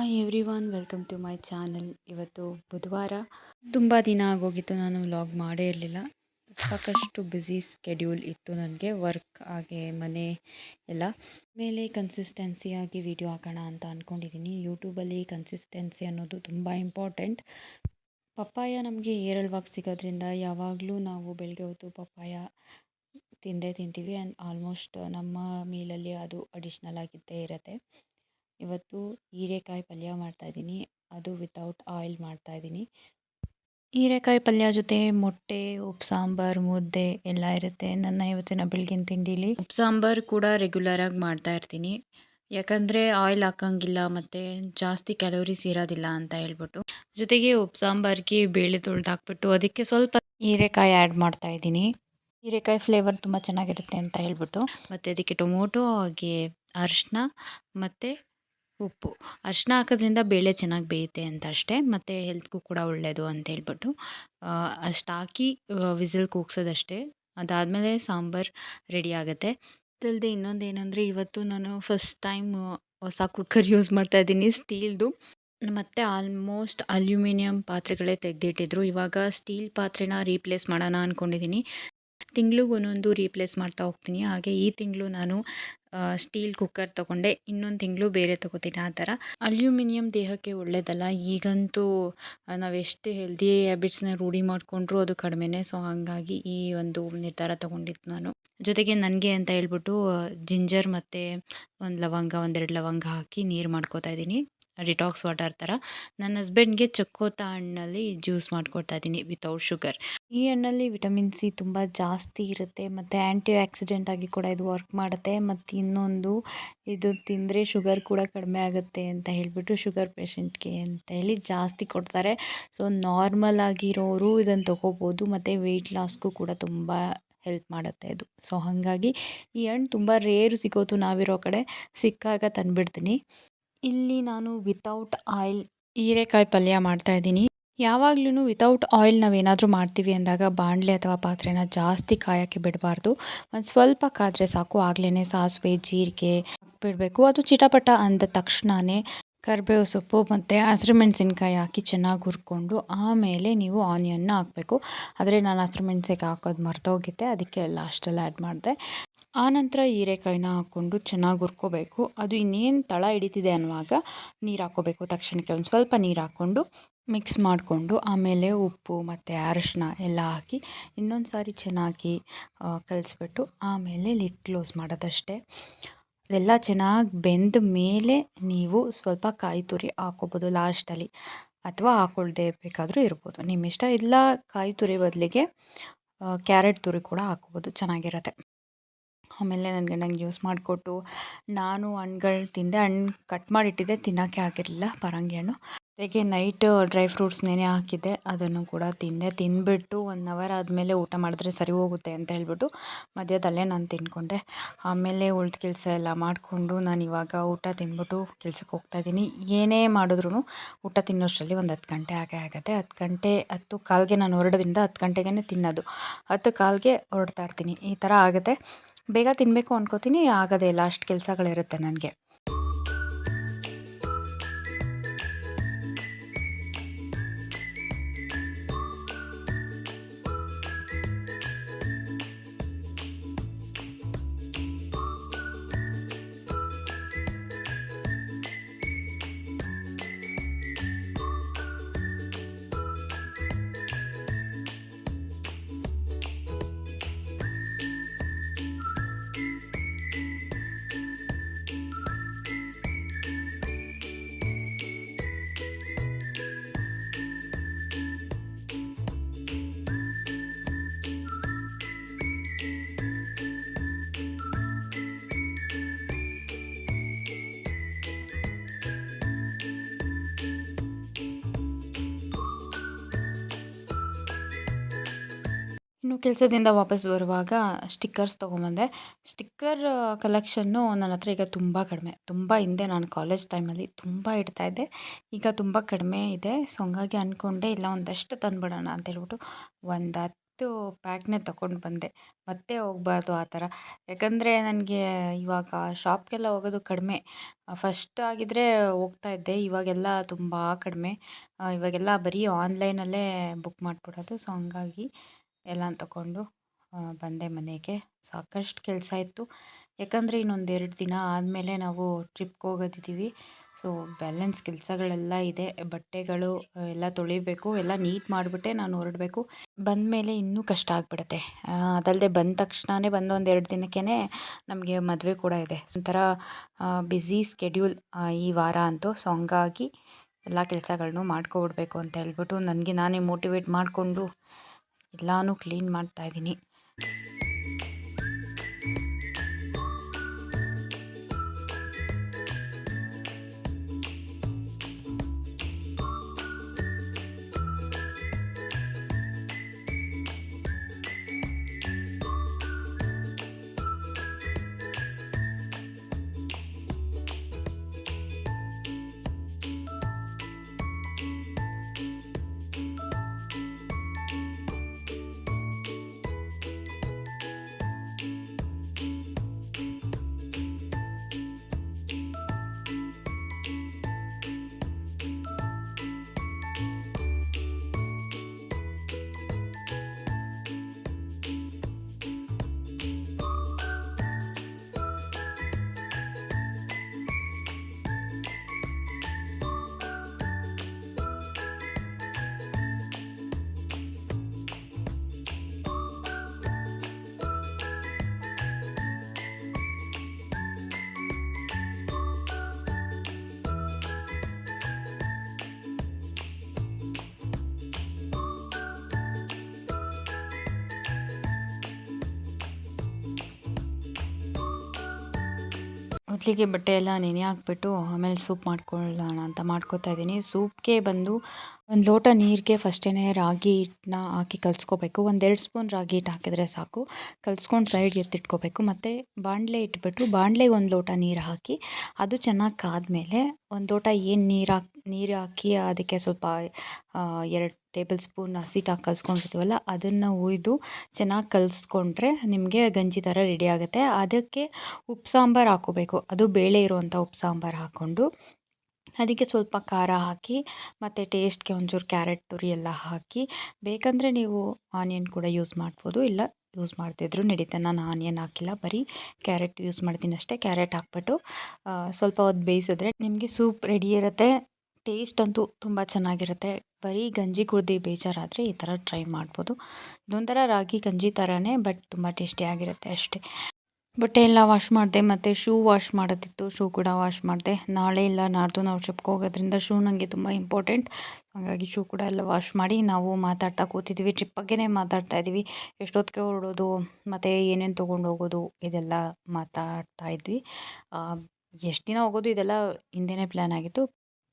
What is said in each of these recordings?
Hi everyone, welcome to my channel. ಇವತ್ತು ಬುಧವಾರ. ತುಂಬ ದಿನ ಆಗೋಗಿತ್ತು, ನಾನು ವ್ಲಾಗ್ ಮಾಡೇ ಇರಲಿಲ್ಲ. ಸಾಕಷ್ಟು ಬ್ಯುಸಿ ಸ್ಕೆಡ್ಯೂಲ್ ಇತ್ತು ನನಗೆ, ವರ್ಕ್ ಹಾಗೆ ಮನೆ ಎಲ್ಲ. ಮೇಲೆ ಕನ್ಸಿಸ್ಟೆನ್ಸಿಯಾಗಿ ವಿಡಿಯೋ ಹಾಕೋಣ ಅಂತ ಅಂದ್ಕೊಂಡಿದ್ದೀನಿ. ಯೂಟ್ಯೂಬಲ್ಲಿ ಕನ್ಸಿಸ್ಟೆನ್ಸಿ ಅನ್ನೋದು ತುಂಬ ಇಂಪಾರ್ಟೆಂಟ್. ಪಪ್ಪಾಯ ನಮಗೆ ಹೇರಳವಾಗಿ ಸಿಗೋದ್ರಿಂದ ಯಾವಾಗಲೂ ನಾವು ಬೆಳಗ್ಗೆ ಹೊತ್ತು ಪಪ್ಪಾಯ ತಿಂದೇ ತಿಂತೀವಿ. ಆ್ಯಂಡ್ ಆಲ್ಮೋಸ್ಟ್ ನಮ್ಮ ಮೀಲಲ್ಲಿ ಅದು ಅಡಿಷ್ನಲ್ ಆಗಿದ್ದೇ ಇರುತ್ತೆ. ಇವತ್ತು ಹೀರೆಕಾಯಿ ಪಲ್ಯ ಮಾಡ್ತಾಯಿದ್ದೀನಿ. ಅದು ವಿತೌಟ್ ಆಯಿಲ್ ಮಾಡ್ತಾಯಿದ್ದೀನಿ. ಹೀರೆಕಾಯಿ ಪಲ್ಯ ಜೊತೆ ಮೊಟ್ಟೆ, ಉಪ್ಪು ಸಾಂಬಾರು, ಮುದ್ದೆ ಎಲ್ಲ ಇರುತ್ತೆ ನನ್ನ ಇವತ್ತಿನ ಬೆಳಗಿನ ತಿಂಡೀಲಿ. ಉಪ್ಪು ಸಾಂಬಾರು ಕೂಡ ರೆಗ್ಯುಲರಾಗಿ ಮಾಡ್ತಾ ಇರ್ತೀನಿ, ಯಾಕಂದರೆ ಆಯಿಲ್ ಹಾಕೋಂಗಿಲ್ಲ ಮತ್ತು ಜಾಸ್ತಿ ಕ್ಯಾಲೋರೀಸ್ ಇರೋದಿಲ್ಲ ಅಂತ ಹೇಳ್ಬಿಟ್ಟು. ಜೊತೆಗೆ ಉಪ್ಪು ಸಾಂಬಾರಿಗೆ ಬೇಳೆ ತೊಳೆದಾಕ್ಬಿಟ್ಟು ಅದಕ್ಕೆ ಸ್ವಲ್ಪ ಹೀರೆಕಾಯಿ ಆ್ಯಡ್ ಮಾಡ್ತಾಯಿದ್ದೀನಿ. ಹೀರೆಕಾಯಿ ಫ್ಲೇವರ್ ತುಂಬ ಚೆನ್ನಾಗಿರುತ್ತೆ ಅಂತ ಹೇಳ್ಬಿಟ್ಟು. ಮತ್ತು ಅದಕ್ಕೆ ಟೊಮೊಟೊ, ಹಾಗೆ ಅರಿಶಿನ ಮತ್ತು ಉಪ್ಪು. ಅರಿಶಿನ ಹಾಕೋದ್ರಿಂದ ಬೇಳೆ ಚೆನ್ನಾಗಿ ಬೇಯುತ್ತೆ ಅಂತ ಅಷ್ಟೇ, ಮತ್ತು ಹೆಲ್ತ್ಗೂ ಕೂಡ ಒಳ್ಳೆಯದು ಅಂತ ಹೇಳ್ಬಿಟ್ಟು ಅಷ್ಟು ಹಾಕಿ ವಿಸಿಲ್ ಕೂಗ್ಸೋದಷ್ಟೇ. ಅದಾದಮೇಲೆ ಸಾಂಬಾರು ರೆಡಿ ಆಗುತ್ತೆ. ಅದಲ್ಲದೆ ಇನ್ನೊಂದು ಏನಂದರೆ, ಇವತ್ತು ನಾನು ಫಸ್ಟ್ ಟೈಮ್ ಹೊಸ ಕುಕ್ಕರ್ ಯೂಸ್ ಮಾಡ್ತಾಯಿದ್ದೀನಿ, ಸ್ಟೀಲ್ದು. ಮತ್ತು ಆಲ್ಮೋಸ್ಟ್ ಅಲ್ಯೂಮಿನಿಯಂ ಪಾತ್ರೆಗಳೇ ತೆಗೆದಿಟ್ಟಿದ್ರು. ಇವಾಗ ಸ್ಟೀಲ್ ಪಾತ್ರೆನ ರೀಪ್ಲೇಸ್ ಮಾಡೋಣ ಅಂದ್ಕೊಂಡಿದ್ದೀನಿ. ತಿಂಗ್ಳಿಗೆ ಒಂದೊಂದು ರೀಪ್ಲೇಸ್ ಮಾಡ್ತಾ ಹೋಗ್ತೀನಿ. ಹಾಗೆ ಈ ತಿಂಗಳು ನಾನು ಸ್ಟೀಲ್ ಕುಕ್ಕರ್ ತೊಗೊಂಡೆ, ಇನ್ನೊಂದು ತಿಂಗಳು ಬೇರೆ ತೊಗೋತೀನಿ. ಆ ಥರ ಅಲ್ಯೂಮಿನಿಯಂ ದೇಹಕ್ಕೆ ಒಳ್ಳೆಯದಲ್ಲ. ಈಗಂತೂ ನಾವೆಷ್ಟು ಹೆಲ್ದಿ ಹ್ಯಾಬಿಟ್ಸ್ನ ರೂಢಿ ಮಾಡಿಕೊಂಡ್ರೂ ಅದು ಕಡಿಮೆನೇ. ಸೊ ಹಾಗಾಗಿ ಈ ಒಂದು ನಿರ್ಧಾರ ತೊಗೊಂಡಿದ್ದು ನಾನು. ಜೊತೆಗೆ ನನಗೆ ಅಂತ ಹೇಳ್ಬಿಟ್ಟು ಜಿಂಜರ್ ಮತ್ತು ಒಂದೆರಡು ಲವಂಗ ಹಾಕಿ ನೀರು ಮಾಡ್ಕೋತಾ ಇದ್ದೀನಿ, ಡಿಟಾಕ್ಸ್ ವಾಟರ್ ಥರ. ನನ್ನ ಹಸ್ಬೆಂಡ್ಗೆ ಚಕ್ಕೋತ ಹಣ್ಣಲ್ಲಿ ಜ್ಯೂಸ್ ಮಾಡ್ಕೊಡ್ತಾಯಿದ್ದೀನಿ ವಿತೌಟ್ ಶುಗರ್. ಈ ಹಣ್ಣಲ್ಲಿ ವಿಟಮಿನ್ ಸಿ ತುಂಬ ಜಾಸ್ತಿ ಇರುತ್ತೆ ಮತ್ತು ಆ್ಯಂಟಿ ಆಕ್ಸಿಡೆಂಟ್ ಆಗಿ ಕೂಡ ಇದು ವರ್ಕ್ ಮಾಡುತ್ತೆ. ಮತ್ತು ಇನ್ನೊಂದು, ಇದು ತಿಂದರೆ ಶುಗರ್ ಕೂಡ ಕಡಿಮೆ ಆಗುತ್ತೆ ಅಂತ ಹೇಳಿಬಿಟ್ಟು ಶುಗರ್ ಪೇಷಂಟ್ಗೆ ಅಂತ ಹೇಳಿ ಜಾಸ್ತಿ ಕೊಡ್ತಾರೆ. ಸೊ ನಾರ್ಮಲ್ ಆಗಿರೋರು ಇದನ್ನು ತೊಗೋಬೋದು ಮತ್ತು ವೆಯ್ಟ್ ಲಾಸ್ಗೂ ಕೂಡ ತುಂಬ ಹೆಲ್ಪ್ ಮಾಡುತ್ತೆ ಇದು. ಸೊ ಹಾಗಾಗಿ ಈ ಹಣ್ಣು ತುಂಬ ರೇರು ಸಿಗೋದು, ನಾವಿರೋ ಕಡೆ ಸಿಕ್ಕಾಗ ತಂದುಬಿಡ್ತೀನಿ. ಇಲ್ಲಿ ನಾನು ವಿತೌಟ್ ಆಯಿಲ್ ಹೀರೆಕಾಯಿ ಪಲ್ಯ ಮಾಡ್ತಾಯಿದ್ದೀನಿ. ಯಾವಾಗ್ಲೂ ವಿತೌಟ್ ಆಯಿಲ್ ನಾವೇನಾದರೂ ಮಾಡ್ತೀವಿ ಅಂದಾಗ ಬಾಣಲೆ ಅಥವಾ ಪಾತ್ರೆನ ಜಾಸ್ತಿ ಕಾಯೋಕ್ಕೆ ಬಿಡಬಾರ್ದು. ಒಂದು ಸ್ವಲ್ಪ ಕಾದರೆ ಸಾಕು. ಆಗಲೇ ಸಾಸಿವೆ, ಜೀರಿಗೆ ಹಾಕ್ಬಿಡಬೇಕು. ಅದು ಚಿಟಪಟ ಅಂದ ತಕ್ಷಣವೇ ಕರಿಬೇವು ಸೊಪ್ಪು ಮತ್ತು ಹಸಿರು ಮೆಣಸಿನ್ಕಾಯಿ ಹಾಕಿ ಚೆನ್ನಾಗಿ ಹುರ್ಕೊಂಡು ಆಮೇಲೆ ನೀವು ಆನಿಯನ್ನ ಹಾಕಬೇಕು. ಆದರೆ ನಾನು ಹಸಿರು ಮೆಣಸಿನ್ಕಾಯಿ ಹಾಕೋದು ಮರ್ತೋಗಿದ್ದೆ, ಅದಕ್ಕೆ ಲಾಸ್ಟಲ್ಲಿ ಆ್ಯಡ್ ಮಾಡಿದೆ. ಆನಂತರ ಹೀರೆಕಾಯಿನ ಹಾಕ್ಕೊಂಡು ಚೆನ್ನಾಗಿ ಹುರ್ಕೋಬೇಕು. ಅದು ಇನ್ನೇನು ತಳ ಹಿಡಿತಿದೆ ಅನ್ನುವಾಗ ನೀರು ಹಾಕ್ಕೋಬೇಕು. ತಕ್ಷಣಕ್ಕೆ ಒಂದು ಸ್ವಲ್ಪ ನೀರು ಹಾಕ್ಕೊಂಡು ಮಿಕ್ಸ್ ಮಾಡಿಕೊಂಡು ಆಮೇಲೆ ಉಪ್ಪು ಮತ್ತು ಅರಿಶಿನ ಎಲ್ಲ ಹಾಕಿ ಇನ್ನೊಂದು ಸಾರಿ ಚೆನ್ನಾಗಿ ಕಲಿಸ್ಬಿಟ್ಟು ಆಮೇಲೆ ಲಿಡ್ ಕ್ಲೋಸ್ ಮಾಡೋದಷ್ಟೇ. ಅದೆಲ್ಲ ಚೆನ್ನಾಗಿ ಬೆಂದ ಮೇಲೆ ನೀವು ಸ್ವಲ್ಪ ಕಾಯಿ ತುರಿ ಹಾಕ್ಕೋಬೋದು ಲಾಸ್ಟಲ್ಲಿ, ಅಥವಾ ಹಾಕ್ಕೊಳ್ದೇ ಬೇಕಾದರೂ ಇರ್ಬೋದು, ನಿಮ್ಮ ಇಷ್ಟ. ಇಲ್ಲ ಕಾಯಿ ತುರಿ ಬದಲಿಗೆ ಕ್ಯಾರೆಟ್ ತುರಿ ಕೂಡ ಹಾಕ್ಕೋಬೋದು, ಚೆನ್ನಾಗಿರುತ್ತೆ. ಆಮೇಲೆ ನನ್ನ ಗಂಡಂಗೆ ಜ್ಯೂಸ್ ಮಾಡಿಕೊಟ್ಟು ನಾನು ಹಣ್ಗಳು ತಿಂದೆ. ಹಣ್ಣು ಕಟ್ ಮಾಡಿಟ್ಟಿದ್ದೆ, ತಿನ್ನೋಕ್ಕೆ ಆಗಿರಲಿಲ್ಲ ಪರಂಗಿ ಹಣ್ಣು. ಜೊತೆಗೆ ನೈಟ್ ಡ್ರೈ ಫ್ರೂಟ್ಸ್ ನೆನೆ ಹಾಕಿದ್ದೆ, ಅದನ್ನು ಕೂಡ ತಿಂದೆ. ತಿಂದುಬಿಟ್ಟು 1 ಅವರ್ ಆದಮೇಲೆ ಊಟ ಮಾಡಿದ್ರೆ ಸರಿ ಹೋಗುತ್ತೆ ಅಂತ ಹೇಳ್ಬಿಟ್ಟು ಮಧ್ಯದಲ್ಲೇ ನಾನು ತಿಂದ್ಕೊಂಡೆ. ಆಮೇಲೆ ಉಳಿದ ಕೆಲಸ ಎಲ್ಲ ಮಾಡಿಕೊಂಡು ನಾನು ಇವಾಗ ಊಟ ತಿಂದ್ಬಿಟ್ಟು ಕೆಲ್ಸಕ್ಕೆ ಹೋಗ್ತಾಯಿದ್ದೀನಿ. ಏನೇ ಮಾಡಿದ್ರೂ ಊಟ ತಿನ್ನೋಷ್ಟರಲ್ಲಿ ಒಂದು 10 ಗಂಟೆ ಆಗೇ ಆಗುತ್ತೆ. 10 ಕಾಲಿಗೆ ನಾನು ಹೊರಡೋದ್ರಿಂದ 10 ಗಂಟೆಗೇ ತಿನ್ನೋದು, 10 ಕಾಲಿಗೆ ಹೊರಡ್ತಾ ಇರ್ತೀನಿ. ಈ ಥರ ಆಗುತ್ತೆ. ಬೇಗ ತಿನ್ನಬೇಕು ಅನ್ಕೋತೀನಿ, ಆಗೋದೇ ಇಲ್ಲ, ಅಷ್ಟು ಕೆಲಸಗಳಿರುತ್ತೆ ನನಗೆ. ಇನ್ನು ಕೆಲಸದಿಂದ ವಾಪಸ್ ಬರುವಾಗ ಸ್ಟಿಕ್ಕರ್ಸ್ ತೊಗೊಂಬಂದೆ. ಸ್ಟಿಕ್ಕರ್ ಕಲೆಕ್ಷನ್ನು ನನ್ನ ಹತ್ರ ಈಗ ತುಂಬ ಕಡಿಮೆ. ತುಂಬ ಹಿಂದೆ ನಾನು ಕಾಲೇಜ್ ಟೈಮಲ್ಲಿ ತುಂಬ ಇಡ್ತಾಯಿದ್ದೆ, ಈಗ ತುಂಬ ಕಡಿಮೆ ಇದೆ. ಸೊ ಹಂಗಾಗಿ ಅಂದ್ಕೊಂಡೆ ಇಲ್ಲ ಒಂದಷ್ಟು ತಂದುಬಿಡೋಣ ಅಂತ ಹೇಳ್ಬಿಟ್ಟು ಒಂದು ಇತ್ತು ಪ್ಯಾಕ್‌ನೇ ತಗೊಂಡು ಬಂದೆ. ಮತ್ತೆ ಹೋಗಬಾರ್ದು ಆ ಥರ. ಯಾಕಂದರೆ ನನಗೆ ಇವಾಗ ಶಾಪ್‌ಗೆಲ್ಲ ಹೋಗೋದು ಕಡಿಮೆ. ಫಸ್ಟ್ ಆಗಿದ್ರೆ ಹೋಗ್ತಾ ಇದ್ದೆ. ಇವಾಗೆಲ್ಲ ತುಂಬ ಕಡಿಮೆ. ಇವಾಗೆಲ್ಲ ಬರೀ ಆನ್‌ಲೈನಲ್ಲೇ ಬುಕ್ ಮಾಡಿಬಿಡೋದು. ಸೊ ಹಂಗಾಗಿ ಎಲ್ಲಾನು ತಗೊಂಡು ಬಂದೆ ಮನೆಗೆ. ಸಾಕಷ್ಟು ಕೆಲಸ ಇತ್ತು. ಯಾಕಂದರೆ ಇನ್ನೊಂದು 2 ದಿನ ಆದಮೇಲೆ ನಾವು ಟ್ರಿಪ್‌ಗೆ ಹೋಗೋದಿದ್ದೀವಿ. ಸೊ ಬ್ಯಾಲೆನ್ಸ್ ಕೆಲಸಗಳೆಲ್ಲ ಇದೆ. ಬಟ್ಟೆಗಳು ಎಲ್ಲ ತೊಳಿಬೇಕು. ಎಲ್ಲ ನೀಟ್ ಮಾಡಿಬಿಟ್ಟೆ ನಾನು ಹೊರಡಬೇಕು. ಬಂದಮೇಲೆ ಇನ್ನೂ ಕಷ್ಟ ಆಗಿಬಿಡುತ್ತೆ. ಅದಲ್ಲದೆ ಬಂದ ತಕ್ಷಣವೇ ಬಂದು ಒಂದು 2 ದಿನಕ್ಕೇ ನಮಗೆ ಮದುವೆ ಕೂಡ ಇದೆ. ಒಂಥರ ಬ್ಯುಸಿ ಸ್ಕೆಡ್ಯೂಲ್ ಈ ವಾರ ಅಂತೂ. ಸೊ ಹಂಗಾಗಿ ಎಲ್ಲ ಕೆಲಸಗಳನ್ನು ಮಾಡ್ಕೊಬಿಡ್ಬೇಕು ಅಂತ ಹೇಳ್ಬಿಟ್ಟು ನನಗೆ ನಾನೇ ಮೋಟಿವೇಟ್ ಮಾಡಿಕೊಂಡು ಎಲ್ಲಾನು ಕ್ಲೀನ್ ಮಾಡ್ತಾಯಿದ್ದೀನಿ. ಮೊದಲಿಗೆ ಬಟ್ಟೆ ಎಲ್ಲ ನೆನೆ ಹಾಕ್ಬಿಟ್ಟು ಆಮೇಲೆ ಸೂಪ್ ಮಾಡ್ಕೊಳ್ಳೋಣ ಅಂತ ಮಾಡ್ಕೊತಾ ಇದ್ದೀನಿ. ಸೂಪ್ಗೆ ಬಂದು ಒಂದು ಲೋಟ ನೀರಿಗೆ ಫಸ್ಟೇ ರಾಗಿ ಹಿಟ್ಟನ್ನ ಹಾಕಿ ಕಲಿಸ್ಕೋಬೇಕು. 1-2 ಸ್ಪೂನ್ ರಾಗಿ ಹಿಟ್ಟು ಹಾಕಿದರೆ ಸಾಕು. ಕಲಿಸ್ಕೊಂಡು ಸೈಡ್ಗೆ ಎತ್ತಿಟ್ಕೋಬೇಕು. ಮತ್ತು ಬಾಣಲೆ ಇಟ್ಬಿಟ್ಟು ಬಾಣಲೆಗೆ 1 ಲೋಟ ನೀರು ಹಾಕಿ ಅದು ಚೆನ್ನಾಗಿ ಕಾದ್ಮೇಲೆ 1 ಲೋಟ ಏನು ನೀರು ಹಾಕಿ ಅದಕ್ಕೆ ಸ್ವಲ್ಪ 2 ಟೇಬಲ್ ಸ್ಪೂನ್ ಹಸಿಟ್ಟು ಹಾಕಿ ಕಲಿಸ್ಕೊಂಡಿರ್ತೀವಲ್ಲ ಅದನ್ನು ಹುಯ್ದು ಚೆನ್ನಾಗಿ ಕಲಿಸ್ಕೊಂಡ್ರೆ ನಿಮಗೆ ಗಂಜಿ ಥರ ರೆಡಿ ಆಗುತ್ತೆ. ಅದಕ್ಕೆ ಉಪ್ಪು ಸಾಂಬಾರು ಹಾಕ್ಕೋಬೇಕು. ಅದು ಬೇಳೆ ಇರುವಂಥ ಉಪ್ಪು ಸಾಂಬಾರು ಹಾಕ್ಕೊಂಡು ಅದಕ್ಕೆ ಸ್ವಲ್ಪ ಖಾರ ಹಾಕಿ ಮತ್ತು ಟೇಸ್ಟ್ಗೆ ಒಂಚೂರು ಕ್ಯಾರೆಟ್ ತುರಿ ಎಲ್ಲ ಹಾಕಿ ಬೇಕಂದರೆ ನೀವು ಆನಿಯನ್ ಕೂಡ ಯೂಸ್ ಮಾಡ್ಬೋದು. ಇಲ್ಲ ಯೂಸ್ ಮಾಡ್ತಿದ್ರು ನಡೀತೆ. ನಾನು ಆನಿಯನ್ ಹಾಕಿಲ್ಲ, ಬರೀ ಕ್ಯಾರೆಟ್ ಯೂಸ್ ಮಾಡ್ತೀನಿ ಅಷ್ಟೇ. ಕ್ಯಾರೆಟ್ ಹಾಕ್ಬಿಟ್ಟು ಸ್ವಲ್ಪ ಹೊತ್ತು ಬೇಯಿಸಿದ್ರೆ ನಿಮಗೆ ಸೂಪ್ ರೆಡಿ ಇರುತ್ತೆ. ಟೇಸ್ಟ್ ಅಂತೂ ತುಂಬ ಚೆನ್ನಾಗಿರುತ್ತೆ. ಬರೀ ಗಂಜಿ ಕುಡ್ದು ಬೇಜಾರಾದರೆ ಈ ಥರ ಟ್ರೈ ಮಾಡ್ಬೋದು. ಇದೊಂಥರ ರಾಗಿ ಗಂಜಿ ಥರನೇ, ಬಟ್ ತುಂಬ ಟೇಸ್ಟಿಯಾಗಿರುತ್ತೆ ಅಷ್ಟೇ. ಬಟ್ಟೆ ಎಲ್ಲ ವಾಶ್ ಮಾಡಿದೆ ಮತ್ತು ಶೂ ವಾಶ್ ಮಾಡೋದಿತ್ತು. ಶೂ ಕೂಡ ವಾಶ್ ಮಾಡಿದೆ. ನಾಳೆ ಇಲ್ಲ ನಾಡ್ದು ನಾವು ಟ್ರಿಪ್ಗೆ ಹೋಗೋದ್ರಿಂದ ಶೂ ನನಗೆ ತುಂಬ ಇಂಪಾರ್ಟೆಂಟ್. ಹಾಗಾಗಿ ಶೂ ಕೂಡ ಎಲ್ಲ ವಾಶ್ ಮಾಡಿ ನಾವು ಮಾತಾಡ್ತಾ ಕೂತಿದ್ವಿ. ಟ್ರಿಪ್ ಬಗ್ಗೆನೇ ಮಾತಾಡ್ತಾ ಇದ್ವಿ. ಎಷ್ಟೊತ್ತಿಗೆ ಹೊರಡೋದು ಮತ್ತು ಏನೇನು ತೊಗೊಂಡು ಹೋಗೋದು ಇದೆಲ್ಲ ಮಾತಾಡ್ತಾ ಇದ್ವಿ. ಎಷ್ಟು ದಿನ ಹೋಗೋದು ಇದೆಲ್ಲ ಹಿಂದೆನೇ ಪ್ಲ್ಯಾನ್ ಆಗಿತ್ತು.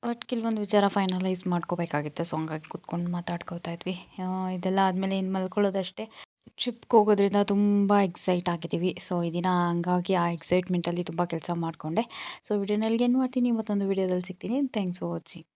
ಬಟ್ ಕೆಲವೊಂದು ವಿಚಾರ ಫೈನಲೈಸ್ ಮಾಡ್ಕೋಬೇಕಾಗಿತ್ತು. ಸೊ ಹಂಗಾಗಿ ಕೂತ್ಕೊಂಡು ಮಾತಾಡ್ಕೋತಾ ಇದ್ವಿ. ಇದೆಲ್ಲ ಆದಮೇಲೆ ಇನ್ನು ಮಲ್ಕೊಳ್ಳೋದಷ್ಟೇ. ಟ್ರಿಪ್ಗೆ ಹೋಗೋದ್ರಿಂದ ತುಂಬ ಎಕ್ಸೈಟ್ ಆಗಿದ್ದೀವಿ. ಸೊ ಈ ದಿನ ಹಂಗಾಗಿ ಆ ಎಕ್ಸೈಟ್ಮೆಂಟಲ್ಲಿ ತುಂಬ ಕೆಲಸ ಮಾಡಿಕೊಂಡೆ. ಸೊ ವಿಡಿಯೋನಲ್ಲಿ ಏನು ಮಾಡ್ತೀನಿ, ಮತ್ತೊಂದು ವಿಡಿಯೋದಲ್ಲಿ ಸಿಗ್ತೀನಿ. Thanks for watching.